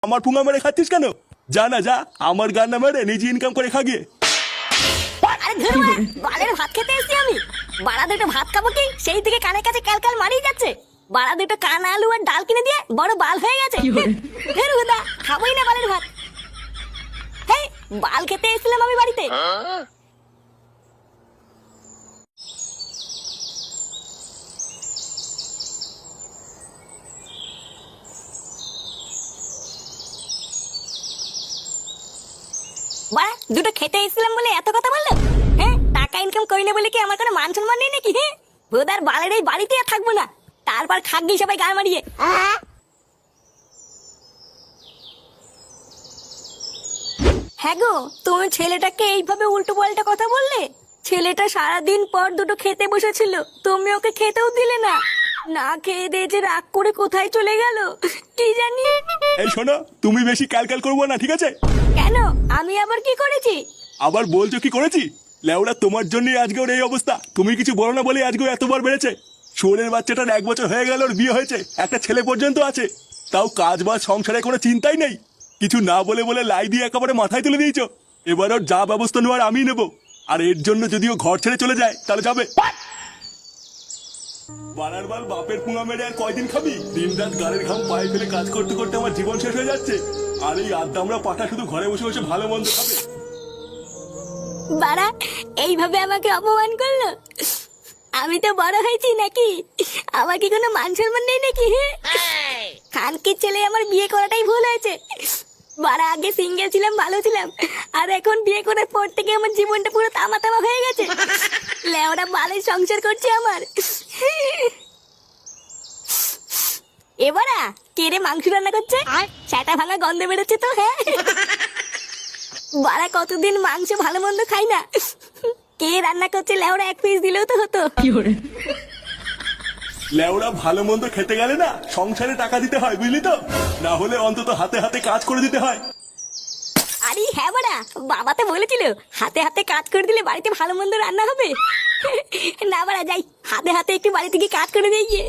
আমার পুঙ্গা মেরে খাচ্ছিস কেন? যা না যা, আমার গান না মেরে নিজে ইনকাম করে খা গিয়ে। আরে ধুর মা, বালের ভাত খেতে এসেছি আমি। বাড়া দুটো ভাত খাবো কি, সেই থেকে কানের কাছে ক্যালকাল মারিয়ে যাচ্ছে। বাড়া দুটো কান আলু আর ডাল কিনে দিয়ে বড় বাল হয়ে গেছে। ধুর হুদা, খাবোই না বালের ভাত। হেই, বাল খেতে এসেছিলাম আমি বাড়িতে। বাড়া দুটো খেতে এসেছিলাম বলে এত কথা বললো? হ্যাঁ, টাকা ইনকাম করি না বলে কি আমার কোনো মান সম্মান নেই নাকি? হ্যাঁ, ভোদার বালের এই বাড়িতে আর থাকবো না। তারপর খাগি সবাই গান মারিয়ে। হ্যাঁ গো, তুমি ছেলেটাকে এইভাবে উল্টো পাল্টা কথা বললে? ছেলেটা সারাদিন পর দুটো খেতে বসেছিল, তুমি ওকে খেতেও দিলে না। না খেয়ে দিয়ে যে রাগ করে কোথায় চলে গেল কি জানি। এই শোনো, তুমি বেশি ক্যালকাল করবো না, ঠিক আছে? কেন, আমি আবার কি করেছি? আবার বলছো কি করেছি? লেওড়া, তোমার জন্যই আজকে ওর এই অবস্থা। তুমি কিছু বলো না বলে আজকে ও এতবার বেড়েছে। শোনের বাচ্চাটার 1 বছর হয়ে গেল, ওর বিয়ে হয়েছে, একটা ছেলে পর্যন্ত আছে। তাও কাজ বাজ সংসারে কোনো চিন্তাই নেই। কিছু না বলে বলে লাই দিয়ে একেবারে মাথায় তুলে দিয়েছো। এবার ওর যা ব্যবস্থা নেওয়ার আমি নেবো। আর এর জন্য যদি ও ঘর ছেড়ে চলে যায় তাহলে যাবে। বানার বাল বাপের পুঙা মেরে আর কয়দিন খাবি? দিন রাত গাড়ির ঘাম পায়ে ফেলে কাজ করতে করতে আমার জীবন শেষ হয়ে যাচ্ছে। আর এই আদ্দামরা পাঠা শুধু ঘরে বসে বসে ভালো মন্দ খাবে। বাড়া এইভাবে আমাকে অপমান করলো? আমি তো বড় হয়েছি নাকি? আমার কি কোনো মান সম্মান নেই নাকি? খানকির ছেলে আমার বিয়ে করাটাই ভুল হয়েছে। বাড়া আগে সিঙ্গেল ছিলাম, ভালো ছিলাম, আর এখন বিয়ে করার পর থেকে আমার জীবনটা পুরো তামা তামা হয়ে গেছে। লেওরা বালের সংসার করছে আমার। এবারা কে রে মাংস রান্না করছে? সেটা ভাঙা গন্ধ বেরোচ্ছে তো। হ্যাঁ, বাড়া কতদিন মাংস ভালো মন্দ খাই না। কে রান্না করছে লেওরা, এক পিস দিলেও তো হতো। লেওড়া, ভালো মন্দ খেতে গেলে না সংসারে টাকা দিতে হয়, বুঝলি তো? না হলে অন্তত হাতে হাতে কাজ করে দিতে হয়। আরে হ্যাঁ বাড়া, বাবা তো বলেছিল হাতে হাতে কাজ করে দিলে বাড়িতে ভালো মন্দ রান্না হবে। না বাড়া, যাই হাতে হাতে একটু বাড়িতে গিয়ে কাজ করে দিয়ে গিয়ে।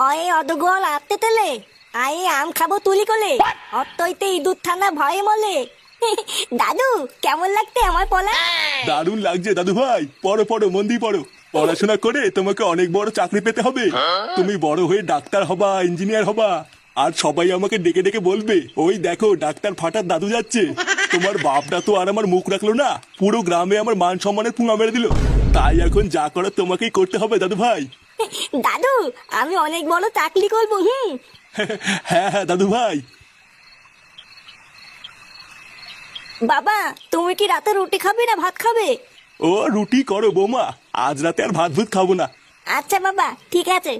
অয়ে অদগল আত্তে তেলে আয়ে আম খাবো তুলি কোলে, অত্তইতে ইঁদুর থানা ভয়ে মলে। দাদু কেমন লাগতে আমার পলা? দারুণ লাগছে দাদু ভাই। পড়ো পড়ো, মন দিয়ে পড়ো। পড়াশোনা করে তোমাকে অনেক বড় চাকরি পেতে হবে। তুমি বড় হয়ে ডাক্তার হবা, ইঞ্জিনিয়ার হবা। আর সবাই আমাকে ডেকে ডেকে বলবে, ওই দেখো ডাক্তার ফাটার দাদু যাচ্ছে। তোমার বাপটা তো আর আমার মুখ রাখলো না, পুরো গ্রামে আমার মান সম্মানের পুঙা মেরে দিল। তাই এখন যা করার তোমাকেই করতে হবে দাদু ভাই। দাদু আমি অনেক বড় চাকরি করবো। হ্যাঁ হ্যাঁ দাদু ভাই। বাবা তুমি কি রাতে রুটি খাবে না ভাত খাবে? ও রুটি করো বৌমা, আজ রাতে আর ভাত ভুত খাবো না। আচ্ছা বাবা ঠিক আছে।